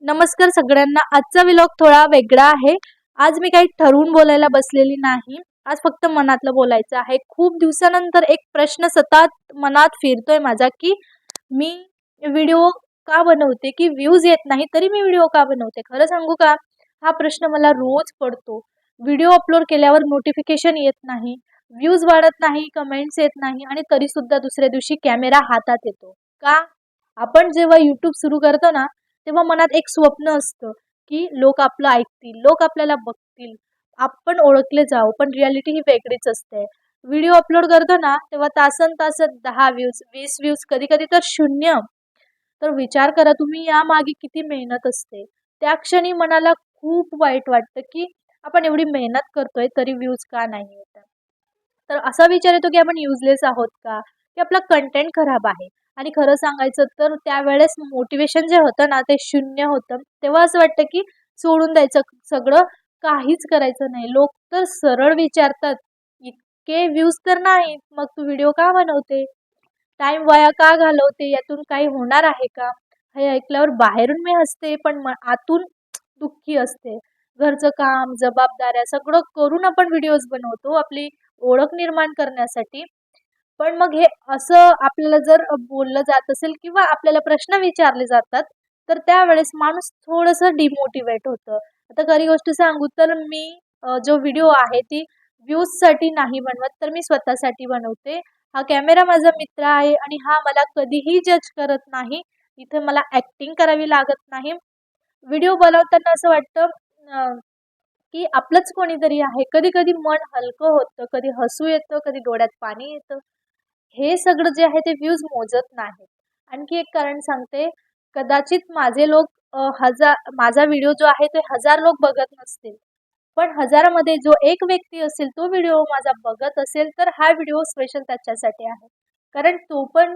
नमस्कार सगळ्यांना. आजचा व्लॉग थोडा वेगळा आहे. आज मी काही ठरवून बोलायला बसलेली नाही. आज फक्त मनातलं बोलायचं आहे. खूप दिवसानंतर एक प्रश्न सतत मनात फिरतोय माझा, की मी व्हिडिओ का बनवते, की व्ह्यूज येत नाही तरी मी व्हिडिओ का बनवते? खरं सांगू का? हा प्रश्न मला रोज पडतो. व्हिडिओ अपलोड केल्यावर नोटिफिकेशन येत नाही, व्ह्यूज वाढत नाही, कमेंट्स येत नाही आणि तरीसुद्धा दुसऱ्या दिवशी कॅमेरा हातात येतो. का? आपण जेव्हा YouTube सुरू करतो ना, तेव्हा मनात एक स्वप्न असतं, की लोक आपलं ऐकतील, लोक आपल्याला बघतील, आपण ओळखले जाऊ. पण रियालिटी ही वेगळीच असते. व्हिडिओ अपलोड करतो ना, तेव्हा तासन-तास 10 व्ह्यूज, 20 व्ह्यूज, कधी-कधी तर 0. तर विचार करा तुम्ही यामागे किती मेहनत असते. त्या क्षणी मनाला खूप वाईट वाटतं, की आपण एवढी मेहनत करतोय तरी व्ह्यूज का नाही येत आहे? तर असा विचार येतो, की आपण युजलेस आहोत का? की आपला कंटेंट खराब आहे? आणि खरं सांगायचं तर त्यावेळेस मोटिवेशन जे होतं ना, ते शून्य होतं. तेव्हा असं वाटतं, की सोडून द्यायचं सगळं, काहीच करायचं नाही. लोक तर सरळ विचारतात, "इतके व्ह्यूज तर नाहीत, मग तू व्हिडिओ का बनवते? टाईम वाया का घालवते? यातून काही होणार आहे का?" हे ऐकल्यावर बाहेरून मी हसते, पण आतून दुःखी असते. घरचं काम, जबाबदाऱ्या सगळं करून आपण व्हिडिओज बनवतो आपली ओळख निर्माण करण्यासाठी. पण मग हे असं आपल्याला जर बोललं जात असेल किंवा आपल्याला प्रश्न विचारले जातात, तर त्यावेळेस माणूस थोडंसं डिमोटिवेट होतं. आता खरी गोष्ट सांगू तर मी जो व्हिडिओ आहे ती व्ह्यूजसाठी नाही बनवत, तर मी स्वतःसाठी बनवते. हा कॅमेरा माझा मित्र आहे आणि हा मला कधीही जज करत नाही. इथे मला ॲक्टिंग करावी लागत नाही. व्हिडिओ बनवताना असं वाटतं की आपलंच कोणीतरी आहे. कधी-कधी मन हलकं होतं, कधी हसू येतं, कधी डोळ्यात पाणी येतं. हे सगळं जे आहे ते व्ह्यूज मोजत नाहीत. आणखी एक कारण सांगते, कदाचित माझे लोक माझा व्हिडिओ जो आहे ते 1000 लोक बघत नसतील. पण 1000मध्ये जो एक व्यक्ती असेल, तो व्हिडिओ माझा बघत असेल, तर हा व्हिडिओ स्पेशल त्याच्यासाठी आहे. कारण तो पण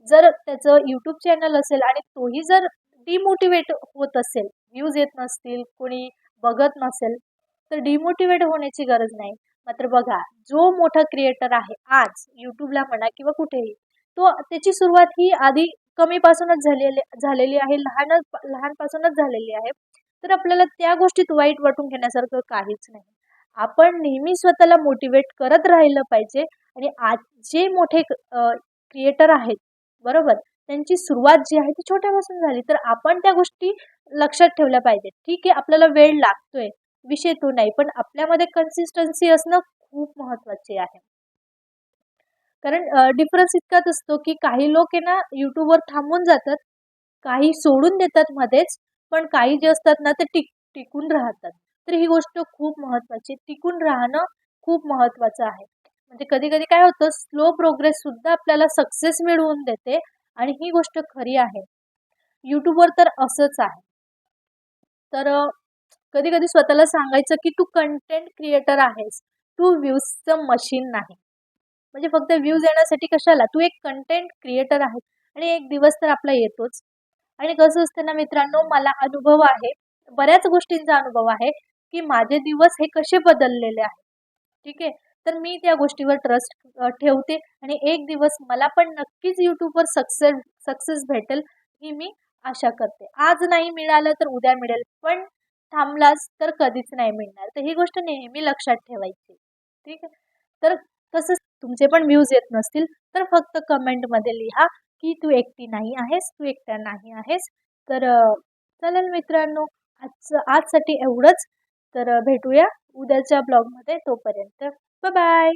जर त्याचं YouTube चॅनल असेल आणि तोही जर डिमोटिव्हेट होत असेल, व्ह्यूज येत नसतील, कोणी बघत नसेल, तर डिमोटिव्हेट होण्याची गरज नाही. मात्र बघा, जो मोठा क्रिएटर आहे आज YouTubeला म्हणा किंवा कुठेही, तो त्याची सुरुवात ही आधी कमीपासूनच झालेली आहे, लहानपासूनच झालेली आहे. तर आपल्याला त्या गोष्टीत वाईट वाटून घेण्यासारखं काहीच नाही. आपण नेहमी स्वतःला मोटिव्हेट करत राहिलं पाहिजे आणि आज जे मोठे क्रिएटर आहेत, बरोबर? त्यांची सुरुवात जी आहे ती छोट्यापासून झाली, तर आपण त्या गोष्टी लक्षात ठेवल्या पाहिजेत. ठीक आहे, आपल्याला वेळ लागतोय, विषय तो नाही. पण आपल्यामध्ये कन्सिस्टन्सी असणं खूप महत्त्वाचे आहे. कारण डिफरन्स इतकाच असतो, की काही लोक आहे ना YouTubeवर थांबून जातात, काही सोडून देतात मध्येच, पण काही जे असतात ना ते टिकून राहतात. तर ही गोष्ट खूप महत्त्वाची आहे. टिकून राहणं खूप महत्त्वाचं आहे. म्हणजे कधी-कधी काय होतं, स्लो प्रोग्रेस सुद्धा आपल्याला सक्सेस मिळवून देते आणि ही गोष्ट खरी आहे. YouTubeवर तर असंच आहे. तर कधी-कधी स्वतःला सांगायचं, की तू कंटेंट क्रिएटर आहेस. तू व्ह्यूजचं मशीन नाही. म्हणजे फक्त व्ह्यूज येण्यासाठी कशाला? तू एक कंटेंट क्रिएटर आहे आणि एक दिवस तर आपला येतोच. आणि कसं असतं ना मित्रांनो, मला अनुभव आहे, बऱ्याच गोष्टींचा अनुभव आहे, की माझे दिवस हे कसे बदललेले आहेत. ठीक आहे. तर मी त्या गोष्टीवर ट्रस्ट ठेवते आणि एक दिवस मला पण नक्कीच YouTubeवर सक्सेस भेटेल, ही मी आशा करते. आज नाही मिळालं तर उद्या मिळेल, पण थांबलास तर कधीच नाही मिळणार. तर ही गोष्ट नेहमी लक्षात ठेवायची. ठीक आहे. तर तसंच तुमचे पण व्ह्यूज येत नसतील, तर फक्त कमेंटमध्ये लिहा, की तू एकटी नाही आहेस, तू एकटा नाही आहेस. तर चालेल मित्रांनो, आजसाठी एवढंच. तर भेटूया उद्याच्या ब्लॉगमध्ये. तोपर्यंत बाय बाय.